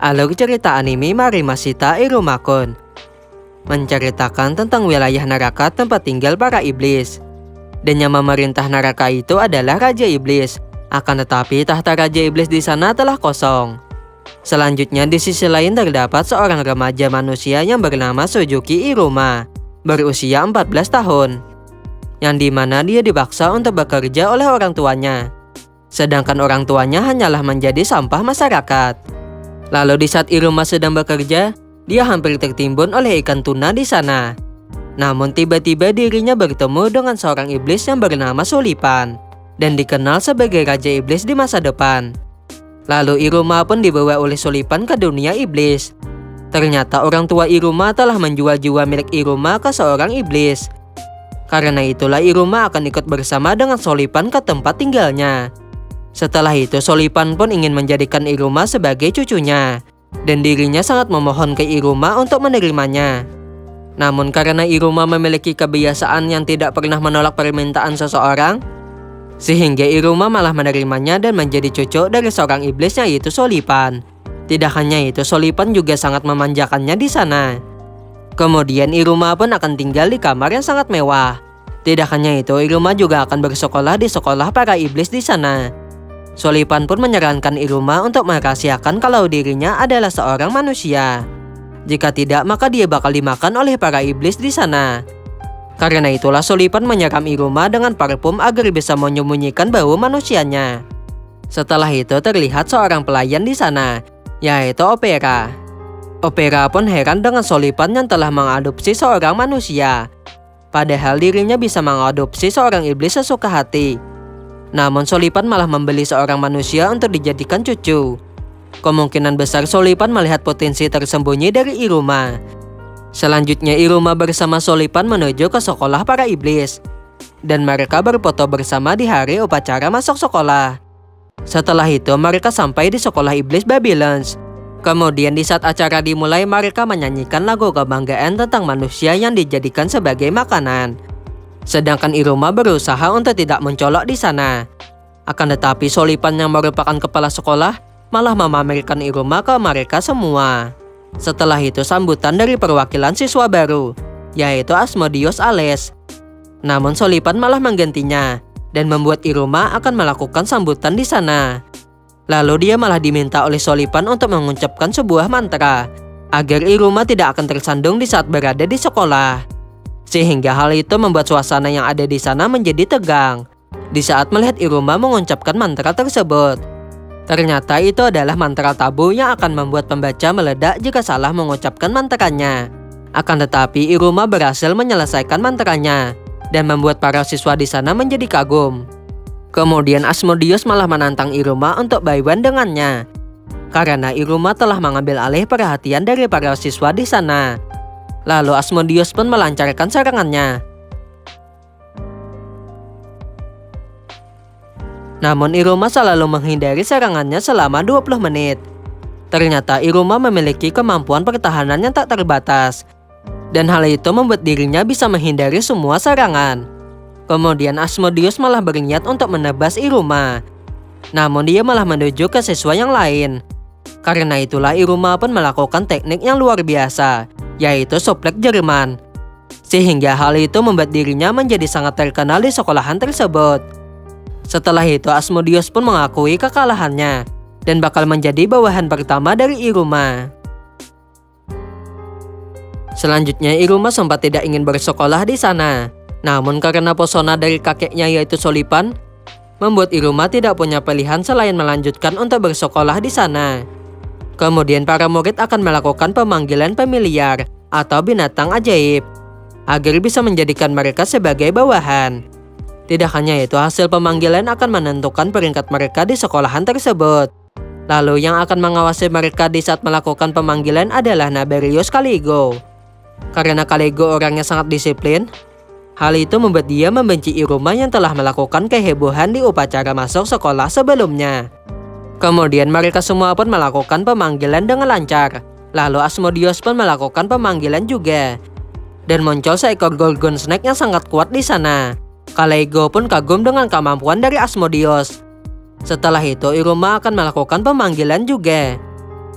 Alur cerita anime Marimashita Irumakun menceritakan tentang wilayah neraka tempat tinggal para iblis. Dan yang memerintah neraka itu adalah Raja Iblis. Akan tetapi tahta Raja Iblis di sana telah kosong. Selanjutnya di sisi lain terdapat seorang remaja manusia yang bernama Suzuki Iruma, berusia 14 tahun. Yang dimana dia dipaksa untuk bekerja oleh orang tuanya. Sedangkan orang tuanya hanyalah menjadi sampah masyarakat. Lalu di saat Iruma sedang bekerja, dia hampir tertimbun oleh ikan tuna di sana. Namun tiba-tiba dirinya bertemu dengan seorang iblis yang bernama Sulipan dan dikenal sebagai Raja Iblis di masa depan. Lalu Iruma pun dibawa oleh Sulipan ke dunia iblis. Ternyata orang tua Iruma telah menjual jiwa milik Iruma ke seorang iblis. Karena itulah Iruma akan ikut bersama dengan Sulipan ke tempat tinggalnya. Setelah itu Sulipan pun ingin menjadikan Iruma sebagai cucunya. Dan dirinya sangat memohon ke Iruma untuk menerimanya. Namun karena Iruma memiliki kebiasaan yang tidak pernah menolak permintaan seseorang, sehingga Iruma malah menerimanya dan menjadi cucu dari seorang iblis yaitu Sulipan. Tidak hanya itu, Sulipan juga sangat memanjakannya di sana. Kemudian Iruma pun akan tinggal di kamar yang sangat mewah. Tidak hanya itu, Iruma juga akan bersekolah di sekolah para iblis di sana. Sulipan pun menyarankan Iruma untuk merahasiakan kalau dirinya adalah seorang manusia. Jika tidak, maka dia bakal dimakan oleh para iblis di sana. Karena itulah Sulipan menyeram Iruma dengan parfum agar bisa menyembunyikan bau manusianya. Setelah itu terlihat seorang pelayan di sana, yaitu Opera. Opera pun heran dengan Sulipan yang telah mengadopsi seorang manusia. Padahal dirinya bisa mengadopsi seorang iblis sesuka hati. Namun Sulipan malah membeli seorang manusia untuk dijadikan cucu. Kemungkinan besar Sulipan melihat potensi tersembunyi dari Iruma. Selanjutnya Iruma bersama Sulipan menuju ke sekolah para iblis. Dan mereka berfoto bersama di hari upacara masuk sekolah. Setelah itu mereka sampai di sekolah iblis Babylons. Kemudian di saat acara dimulai mereka menyanyikan lagu kebanggaan tentang manusia yang dijadikan sebagai makanan. Sedangkan Iruma berusaha untuk tidak mencolok di sana. Akan tetapi Sulipan yang merupakan kepala sekolah malah memamerkan Iruma ke mereka semua. Setelah itu sambutan dari perwakilan siswa baru, yaitu Asmodeus Ales. Namun Sulipan malah menggantinya dan membuat Iruma akan melakukan sambutan di sana. Lalu dia malah diminta oleh Sulipan untuk mengucapkan sebuah mantra agar Iruma tidak akan tersandung di saat berada di sekolah. Sehingga hal itu membuat suasana yang ada di sana menjadi tegang di saat melihat Iruma mengucapkan mantra tersebut. Ternyata itu adalah mantra tabu yang akan membuat pembaca meledak jika salah mengucapkan mantranya. Akan tetapi Iruma berhasil menyelesaikan mantranya dan membuat para siswa di sana menjadi kagum. Kemudian Asmodeus malah menantang Iruma untuk buy-one dengannya. Karena Iruma telah mengambil alih perhatian dari para siswa di sana. Lalu Asmodeus pun melancarkan serangannya. Namun Iruma selalu menghindari serangannya selama 20 menit. Ternyata Iruma memiliki kemampuan pertahanan yang tak terbatas. Dan hal itu membuat dirinya bisa menghindari semua serangan. Kemudian Asmodeus malah berniat untuk menebas Iruma. Namun dia malah menuju ke siswa yang lain. Karena itulah Iruma pun melakukan teknik yang luar biasa, yaitu suplex Jerman. Sehingga hal itu membuat dirinya menjadi sangat terkenal di sekolahan tersebut. Setelah itu Asmodeus pun mengakui kekalahannya dan bakal menjadi bawahan pertama dari Iruma. Selanjutnya Iruma sempat tidak ingin bersekolah di sana. Namun karena pesona dari kakeknya yaitu Sulipan, membuat Iruma tidak punya pilihan selain melanjutkan untuk bersekolah di sana. Kemudian para murid akan melakukan pemanggilan familiar atau binatang ajaib agar bisa menjadikan mereka sebagai bawahan. Tidak hanya itu, hasil pemanggilan akan menentukan peringkat mereka di sekolahan tersebut. Lalu yang akan mengawasi mereka di saat melakukan pemanggilan adalah Naberius Caligo. Karena Caligo orangnya sangat disiplin, hal itu membuat dia membenci Iruma yang telah melakukan kehebohan di upacara masuk sekolah sebelumnya. Kemudian mereka semua pun melakukan pemanggilan dengan lancar. Lalu Asmodeus pun melakukan pemanggilan juga. Dan muncul seekor Gorgon Snake yang sangat kuat di sana. Kaleigo pun kagum dengan kemampuan dari Asmodeus. Setelah itu Iruma akan melakukan pemanggilan juga.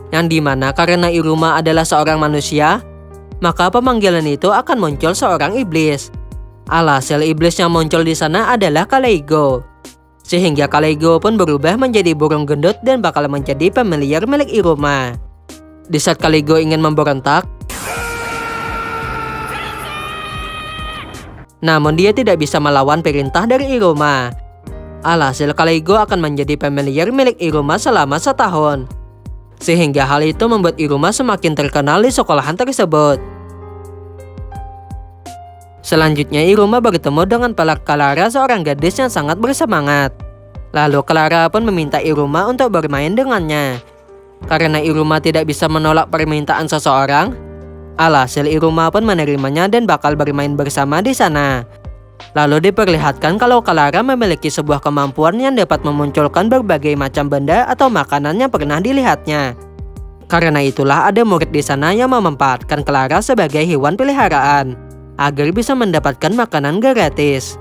Yang dimana karena Iruma adalah seorang manusia, maka pemanggilan itu akan muncul seorang iblis. Alhasil iblis yang muncul di sana adalah Kaleigo. Sehingga Kaleigo pun berubah menjadi burung gendut dan bakal menjadi familiar milik Iruma. Di saat Kaleigo ingin memberontak, namun dia tidak bisa melawan perintah dari Iruma. Alhasil Kaleigo akan menjadi familiar milik Iruma selama setahun. Sehingga hal itu membuat Iruma semakin terkenal di sekolahan tersebut. Selanjutnya Iruma bertemu dengan pelak Clara, seorang gadis yang sangat bersemangat. Lalu Clara pun meminta Iruma untuk bermain dengannya. Karena Iruma tidak bisa menolak permintaan seseorang, alhasil Iruma pun menerimanya dan bakal bermain bersama di sana. Lalu diperlihatkan kalau Clara memiliki sebuah kemampuan yang dapat memunculkan berbagai macam benda atau makanan yang pernah dilihatnya. Karena itulah ada murid di sana yang memanfaatkan Clara sebagai hewan peliharaan agar bisa mendapatkan makanan gratis.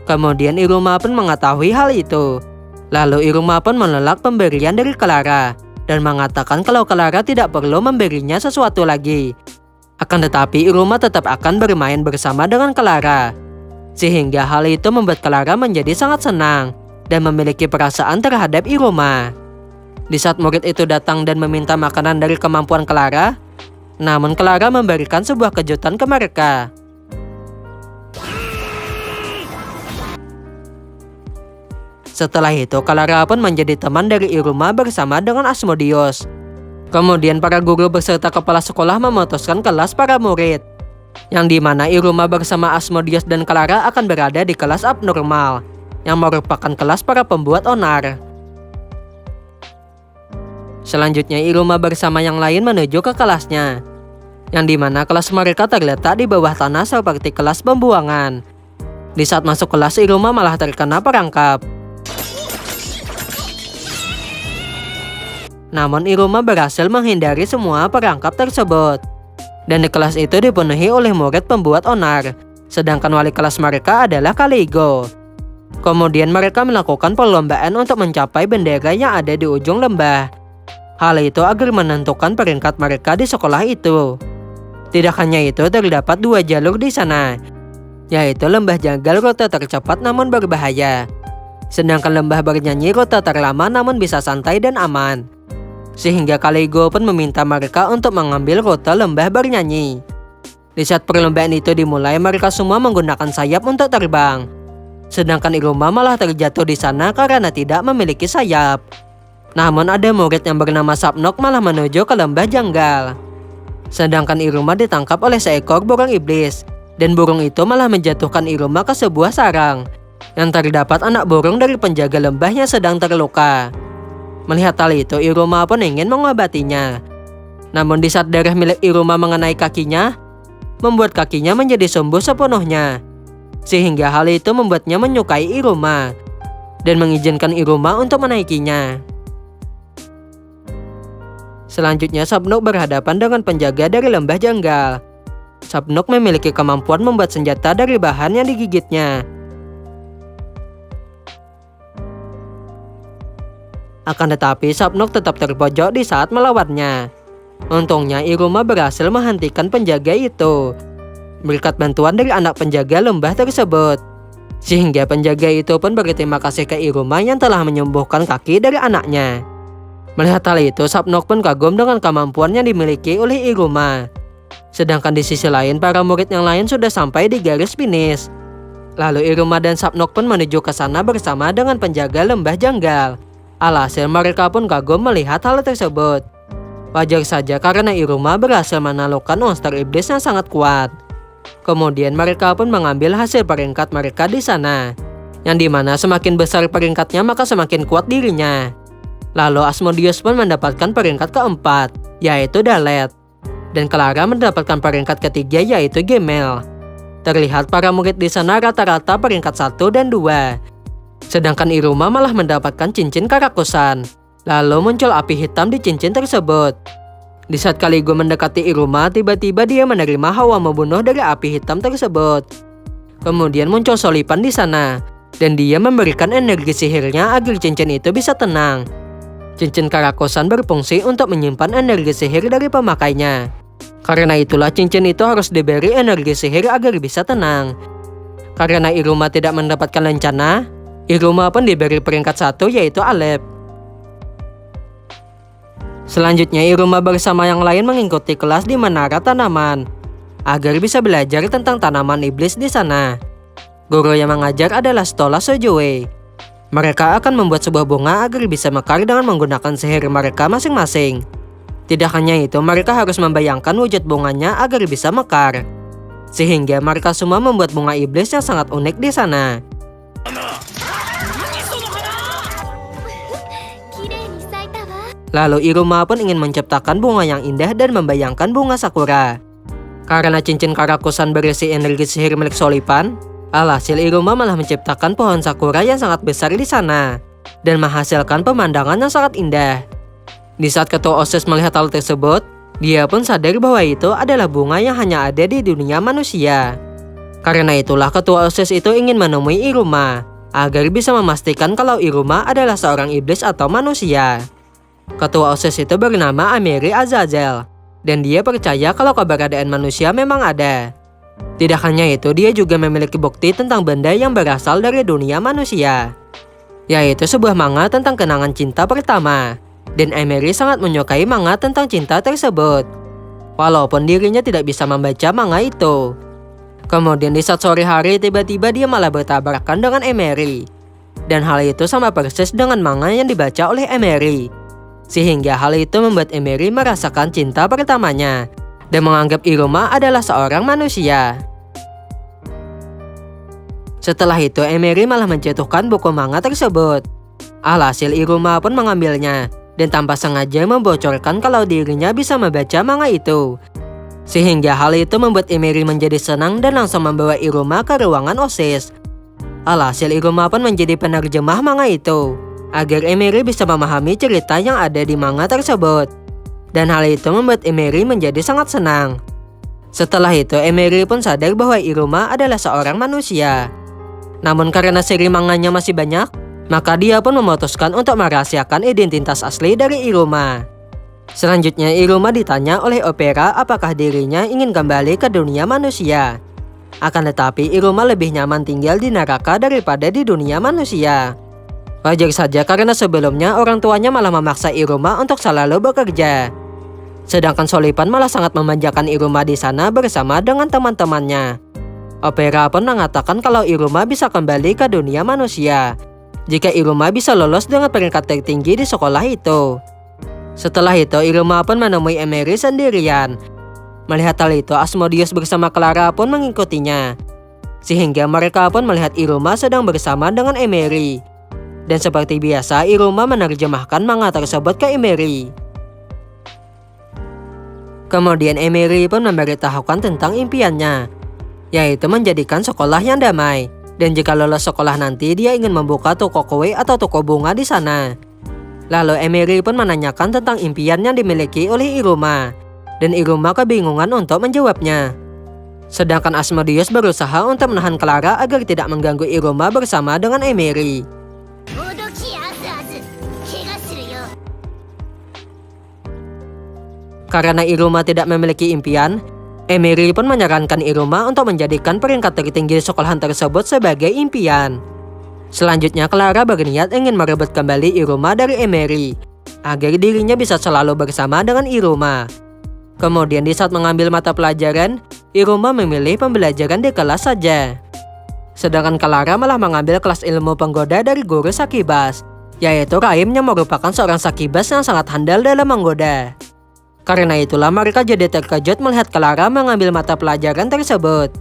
Kemudian Iruma pun mengetahui hal itu. Lalu Iruma pun menolak pemberian dari Clara dan mengatakan kalau Clara tidak perlu memberinya sesuatu lagi. Akan tetapi Iruma tetap akan bermain bersama dengan Clara. Sehingga hal itu membuat Clara menjadi sangat senang dan memiliki perasaan terhadap Iruma. Di saat murid itu datang dan meminta makanan dari kemampuan Clara, namun Clara memberikan sebuah kejutan ke mereka. Setelah itu Clara pun menjadi teman dari Iruma bersama dengan Asmodeus. Kemudian para guru beserta kepala sekolah memutuskan kelas para murid, yang dimana Iruma bersama Asmodeus dan Clara akan berada di kelas abnormal, yang merupakan kelas para pembuat onar. Selanjutnya Iruma bersama yang lain menuju ke kelasnya, yang dimana kelas mereka terletak di bawah tanah seperti kelas pembuangan. Di saat masuk kelas Iruma malah terkena perangkap. Namun Iruma berhasil menghindari semua perangkap tersebut. Dan di kelas itu dipenuhi oleh murid pembuat onar, sedangkan wali kelas mereka adalah Kaleigo. Kemudian mereka melakukan perlombaan untuk mencapai bendera yang ada di ujung lembah. Hal itu agar menentukan peringkat mereka di sekolah itu. Tidak hanya itu, terdapat 2 jalur di sana, yaitu lembah janggal rute tercepat namun berbahaya, sedangkan lembah bernyanyi rute terlama namun bisa santai dan aman. Sehingga Kaleigo pun meminta mereka untuk mengambil rute lembah bernyanyi. Di saat perlombaan itu dimulai, mereka semua menggunakan sayap untuk terbang. Sedangkan Iruma malah terjatuh di sana karena tidak memiliki sayap. Namun ada murid yang bernama Sapnok malah menuju ke lembah janggal. Sedangkan Iruma ditangkap oleh seekor burung iblis, dan burung itu malah menjatuhkan Iruma ke sebuah sarang, yang terdapat anak burung dari penjaga lembah yang sedang terluka. Melihat hal itu, Iruma pun ingin mengobatinya. Namun di saat darah milik Iruma mengenai kakinya, membuat kakinya menjadi sembuh sepenuhnya. Sehingga hal itu membuatnya menyukai Iruma dan mengizinkan Iruma untuk menaikinya. Selanjutnya Sapnok berhadapan dengan penjaga dari lembah janggal. Sapnok memiliki kemampuan membuat senjata dari bahan yang digigitnya. Akan tetapi Sapnok tetap terpojok di saat melawannya. Untungnya Iruma berhasil menghentikan penjaga itu berkat bantuan dari anak penjaga lembah tersebut. Sehingga penjaga itu pun berterima kasih ke Iruma yang telah menyembuhkan kaki dari anaknya. Melihat hal itu, Sapnok pun kagum dengan kemampuan yang dimiliki oleh Iruma. Sedangkan di sisi lain, para murid yang lain sudah sampai di garis finish. Lalu Iruma dan Sapnok pun menuju ke sana bersama dengan penjaga lembah janggal. Alhasil mereka pun kagum melihat hal tersebut. Wajar saja karena Iruma berhasil menaklukkan monster iblis yang sangat kuat. Kemudian mereka pun mengambil hasil peringkat mereka di sana, yang dimana semakin besar peringkatnya maka semakin kuat dirinya. Lalu Asmodeus pun mendapatkan peringkat keempat, yaitu Dalet. Dan Clara mendapatkan peringkat ketiga, yaitu Gemel. Terlihat para murid di sana rata-rata peringkat 1 dan 2. Sedangkan Iruma malah mendapatkan cincin Karakusan. Lalu muncul api hitam di cincin tersebut. Di saat Kaleigo mendekati Iruma, tiba-tiba dia menerima hawa membunuh dari api hitam tersebut. Kemudian muncul Solipan di sana, dan dia memberikan energi sihirnya agar cincin itu bisa tenang. Cincin Karakosan berfungsi untuk menyimpan energi sihir dari pemakainya. Karena itulah cincin itu harus diberi energi sihir agar bisa tenang. Karena Iruma tidak mendapatkan lencana, Iruma pun diberi peringkat 1 yaitu Alep. Selanjutnya Iruma bersama yang lain mengikuti kelas di Menara Tanaman agar bisa belajar tentang tanaman iblis di sana. Guru yang mengajar adalah Stola Sojue. Mereka akan membuat sebuah bunga agar bisa mekar dengan menggunakan sihir mereka masing-masing. Tidak hanya itu, mereka harus membayangkan wujud bunganya agar bisa mekar. Sehingga mereka semua membuat bunga iblis yang sangat unik di sana. Lalu Iruma pun ingin menciptakan bunga yang indah dan membayangkan bunga sakura. Karena cincin Karakosan berisi energi sihir milik Solipan, alhasil Iruma malah menciptakan pohon sakura yang sangat besar di sana dan menghasilkan pemandangan yang sangat indah. Di saat ketua OSIS melihat hal tersebut, dia pun sadar bahwa itu adalah bunga yang hanya ada di dunia manusia. Karena itulah ketua OSIS itu ingin menemui Iruma agar bisa memastikan kalau Iruma adalah seorang iblis atau manusia. Ketua OSIS itu bernama Amiri Azazel, dan dia percaya kalau keberadaan manusia memang ada. Tidak hanya itu, dia juga memiliki bukti tentang benda yang berasal dari dunia manusia, yaitu sebuah manga tentang kenangan cinta pertama. Dan Emery sangat menyukai manga tentang cinta tersebut, walaupun dirinya tidak bisa membaca manga itu. Kemudian di saat sore hari, tiba-tiba dia malah bertabrakan dengan Emery. Dan hal itu sama persis dengan manga yang dibaca oleh Emery. Sehingga hal itu membuat Emery merasakan cinta pertamanya dan menganggap Iruma adalah seorang manusia. Setelah itu Emery malah menjatuhkan buku manga tersebut. Alhasil Iruma pun mengambilnya dan tanpa sengaja membocorkan kalau dirinya bisa membaca manga itu. Sehingga hal itu membuat Emery menjadi senang dan langsung membawa Iruma ke ruangan OSIS. Alhasil Iruma pun menjadi penerjemah manga itu agar Emery bisa memahami cerita yang ada di manga tersebut. Dan hal itu membuat Emery menjadi sangat senang. Setelah itu Emery pun sadar bahwa Iruma adalah seorang manusia. Namun karena seri manganya masih banyak, maka dia pun memutuskan untuk merahasiakan identitas asli dari Iruma. Selanjutnya Iruma ditanya oleh Opera apakah dirinya ingin kembali ke dunia manusia. Akan tetapi Iruma lebih nyaman tinggal di neraka daripada di dunia manusia. Wajar saja karena sebelumnya orang tuanya malah memaksa Iruma untuk selalu bekerja. Sedangkan Solipan malah sangat memanjakan Iruma di sana bersama dengan teman-temannya. Opera pun mengatakan kalau Iruma bisa kembali ke dunia manusia jika Iruma bisa lolos dengan peringkat tertinggi di sekolah itu. Setelah itu Iruma pun menemui Emery sendirian. Melihat hal itu, Asmodeus bersama Clara pun mengikutinya. Sehingga mereka pun melihat Iruma sedang bersama dengan Emery. Dan seperti biasa, Iruma menerjemahkan manga tersebut ke Emery. Kemudian Emery pun memberitahukan tentang impiannya, yaitu menjadikan sekolah yang damai. Dan jika lolos sekolah nanti, dia ingin membuka toko kue atau toko bunga di sana. Lalu Emery pun menanyakan tentang impian yang dimiliki oleh Iruma. Dan Iruma kebingungan untuk menjawabnya. Sedangkan Asmodeus berusaha untuk menahan Clara agar tidak mengganggu Iruma bersama dengan Emery. Karena Iruma tidak memiliki impian, Emery pun menyarankan Iruma untuk menjadikan peringkat tertinggi di sekolahan tersebut sebagai impian. Selanjutnya Clara berniat ingin merebut kembali Iruma dari Emery agar dirinya bisa selalu bersama dengan Iruma. Kemudian di saat mengambil mata pelajaran, Iruma memilih pembelajaran di kelas saja. Sedangkan Clara malah mengambil kelas ilmu penggoda dari guru Sakibas, yaitu Raim yang merupakan seorang Sakibas yang sangat handal dalam menggoda. Karena itulah mereka jadi terkejut melihat Clara mengambil mata pelajaran tersebut.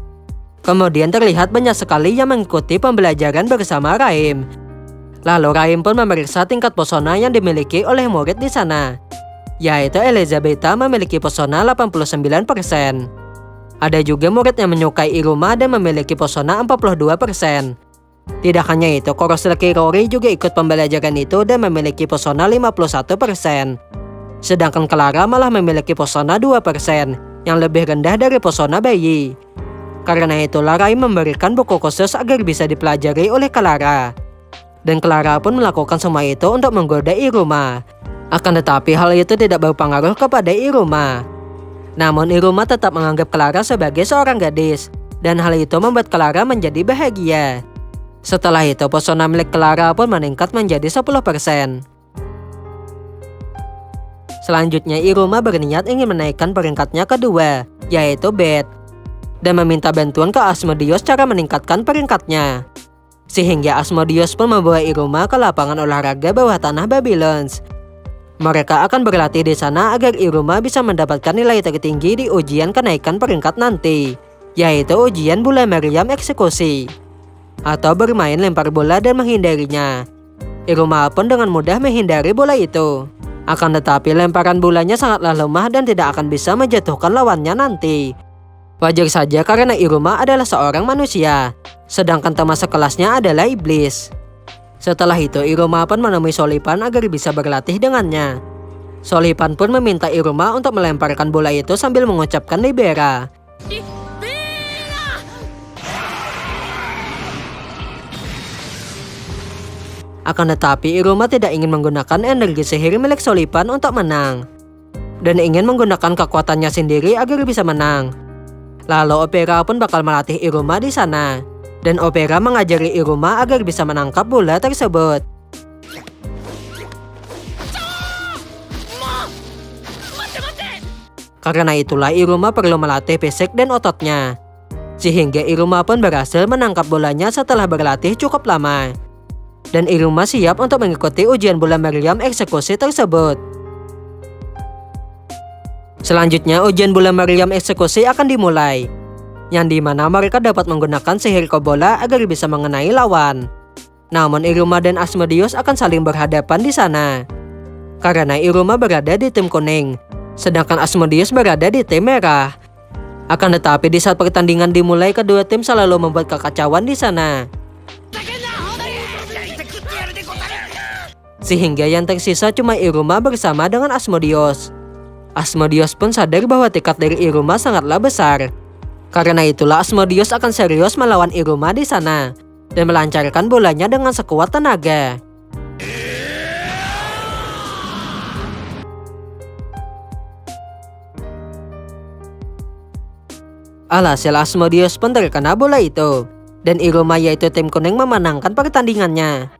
Kemudian terlihat banyak sekali yang mengikuti pembelajaran bersama Raim. Lalu Raim pun memeriksa tingkat pesona yang dimiliki oleh murid di sana, yaitu Elizabetha memiliki pesona 89%. Ada juga murid yang menyukai Iruma dan memiliki pesona 42%. Tidak hanya itu, Kuroshiki Rory juga ikut pembelajaran itu dan memiliki pesona 51%. Sedangkan Clara malah memiliki pesona 2%, yang lebih rendah dari pesona bayi. Karena itulah Rai memberikan buku khusus agar bisa dipelajari oleh Clara. Dan Clara pun melakukan semua itu untuk menggoda Iruma. Akan tetapi hal itu tidak berpengaruh kepada Iruma. Namun Iruma tetap menganggap Clara sebagai seorang gadis. Dan hal itu membuat Clara menjadi bahagia. Setelah itu pesona milik Clara pun meningkat menjadi 10%. Selanjutnya Iruma berniat ingin menaikkan peringkatnya kedua, yaitu Beth, dan meminta bantuan ke Asmodeus cara meningkatkan peringkatnya. Sehingga Asmodeus pun membawa Iruma ke lapangan olahraga bawah tanah Babylons. Mereka akan berlatih di sana agar Iruma bisa mendapatkan nilai tertinggi di ujian kenaikan peringkat nanti, yaitu ujian bola meriam eksekusi, atau bermain lempar bola dan menghindarinya. Iruma pun dengan mudah menghindari bola itu. Akan tetapi lemparan bolanya sangatlah lemah dan tidak akan bisa menjatuhkan lawannya nanti. Wajar saja karena Iruma adalah seorang manusia, sedangkan teman sekelasnya adalah iblis. Setelah itu Iruma pun menemui Solipan agar bisa berlatih dengannya. Solipan pun meminta Iruma untuk melemparkan bola itu sambil mengucapkan Libera. Akan tetapi Iruma tidak ingin menggunakan energi sihir milik Solipan untuk menang, dan ingin menggunakan kekuatannya sendiri agar bisa menang. Lalu Opera pun bakal melatih Iruma di sana, dan Opera mengajari Iruma agar bisa menangkap bola tersebut. Karena itulah Iruma perlu melatih fisik dan ototnya, sehingga Iruma pun berhasil menangkap bolanya setelah berlatih cukup lama. Dan Iruma siap untuk mengikuti ujian bola meriam eksekusi tersebut. Selanjutnya ujian bola meriam eksekusi akan dimulai, yang dimana mereka dapat menggunakan sihir kobola agar bisa mengenai lawan. Namun Iruma dan Asmodeus akan saling berhadapan di sana, karena Iruma berada di tim kuning, sedangkan Asmodeus berada di tim merah. Akan tetapi di saat pertandingan dimulai, kedua tim selalu membuat kekacauan di sana. Sehingga yang tersisa cuma Iruma bersama dengan Asmodeus. Asmodeus pun sadar bahwa tekad dari Iruma sangatlah besar. Karena itulah Asmodeus akan serius melawan Iruma di sana, dan melancarkan bolanya dengan sekuat tenaga. Alhasil Asmodeus pun terkena bola itu, dan Iruma yaitu tim kuning memenangkan pertandingannya.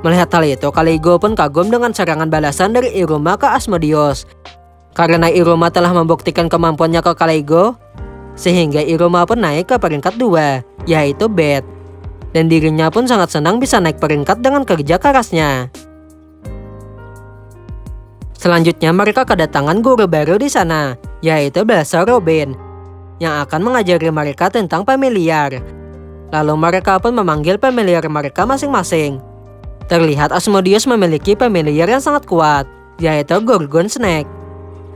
Melihat hal itu, Caligo pun kagum dengan serangan balasan dari Iruma ke Asmodeus. Karena Iruma telah membuktikan kemampuannya ke Caligo, sehingga Iruma pun naik ke peringkat 2, yaitu Beth. Dan dirinya pun sangat senang bisa naik peringkat dengan kerja kerasnya. Selanjutnya mereka kedatangan guru baru di sana, yaitu Basar Robin, yang akan mengajari mereka tentang familiar. Lalu mereka pun memanggil familiar mereka masing-masing. Terlihat Asmodeus memiliki familiar yang sangat kuat, yaitu Gorgon Snake.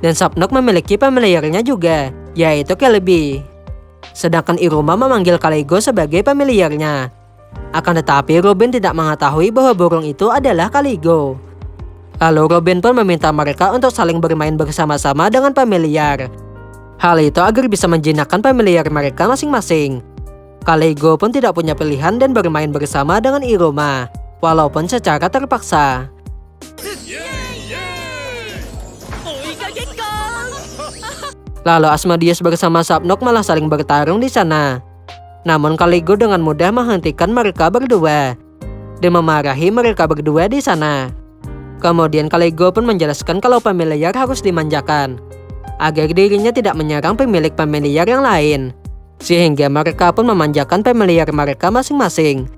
Dan Sapnok memiliki familiarnya juga, yaitu Celebi. Sedangkan Iruma memanggil Caligo sebagai familiarnya. Akan tetapi Robin tidak mengetahui bahwa burung itu adalah Caligo. Lalu Robin pun meminta mereka untuk saling bermain bersama-sama dengan familiar. Hal itu agar bisa menjinakkan familiar mereka masing-masing. Caligo pun tidak punya pilihan dan bermain bersama dengan Iruma, walaupun secara terpaksa. Lalu Asmodeus bersama Sapnok malah saling bertarung di sana. Namun Caligo dengan mudah menghentikan mereka berdua dan memarahi mereka berdua di sana. Kemudian Caligo pun menjelaskan kalau familiar harus dimanjakan, agar dirinya tidak menyerang pemilik familiar yang lain. Sehingga mereka pun memanjakan familiar mereka masing-masing.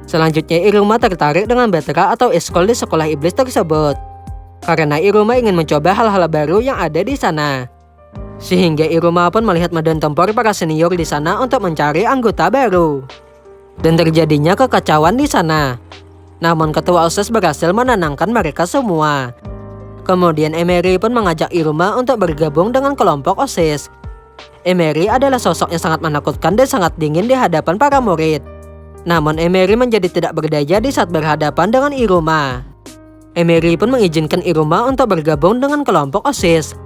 Selanjutnya Iruma tertarik dengan Betra atau Iskol di sekolah iblis tersebut, karena Iruma ingin mencoba hal-hal baru yang ada di sana. Sehingga Iruma pun melihat medan tempur para senior di sana untuk mencari anggota baru. Dan terjadinya kekacauan di sana. Namun ketua OSIS berhasil menenangkan mereka semua. Kemudian Emery pun mengajak Iruma untuk bergabung dengan kelompok OSIS. Emery adalah sosok yang sangat menakutkan dan sangat dingin di hadapan para murid. Namun Emery menjadi tidak berdaya di saat berhadapan dengan Iruma. Emery pun mengizinkan Iruma untuk bergabung dengan kelompok OSIS.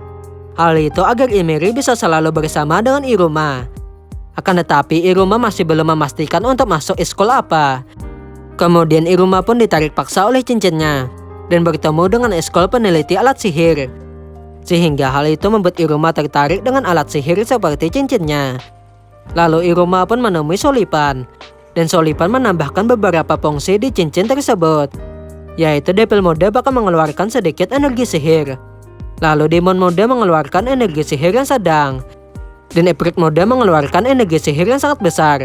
Hal itu agar Emery bisa selalu bersama dengan Iruma. Akan tetapi Iruma masih belum memastikan untuk masuk eskul apa. Kemudian Iruma pun ditarik paksa oleh cincinnya dan bertemu dengan eskul peneliti alat sihir. Sehingga hal itu membuat Iruma tertarik dengan alat sihir seperti cincinnya. Lalu Iruma pun menemui Solipan, dan Solipan menambahkan beberapa fungsi di cincin tersebut, yaitu Devil Mode bakal mengeluarkan sedikit energi sihir, lalu Demon Mode mengeluarkan energi sihir yang sedang, dan Ifrit Mode mengeluarkan energi sihir yang sangat besar.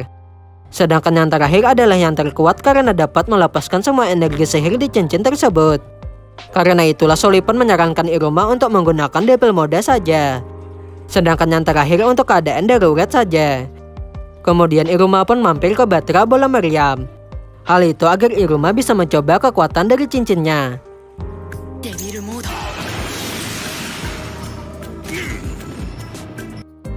Sedangkan yang terakhir adalah yang terkuat karena dapat melepaskan semua energi sihir di cincin tersebut. Karena itulah Solipan menyarankan Iruma untuk menggunakan Devil Mode saja. Sedangkan yang terakhir untuk keadaan darurat saja. Kemudian Iruma pun mampir ke Batra Bola Meriam. Hal itu agar Iruma bisa mencoba kekuatan dari cincinnya.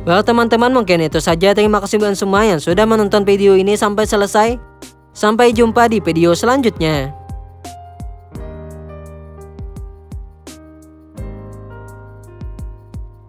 Well teman-teman, mungkin itu saja. Terima kasih buat semua yang sudah menonton video ini sampai selesai. Sampai jumpa di video selanjutnya.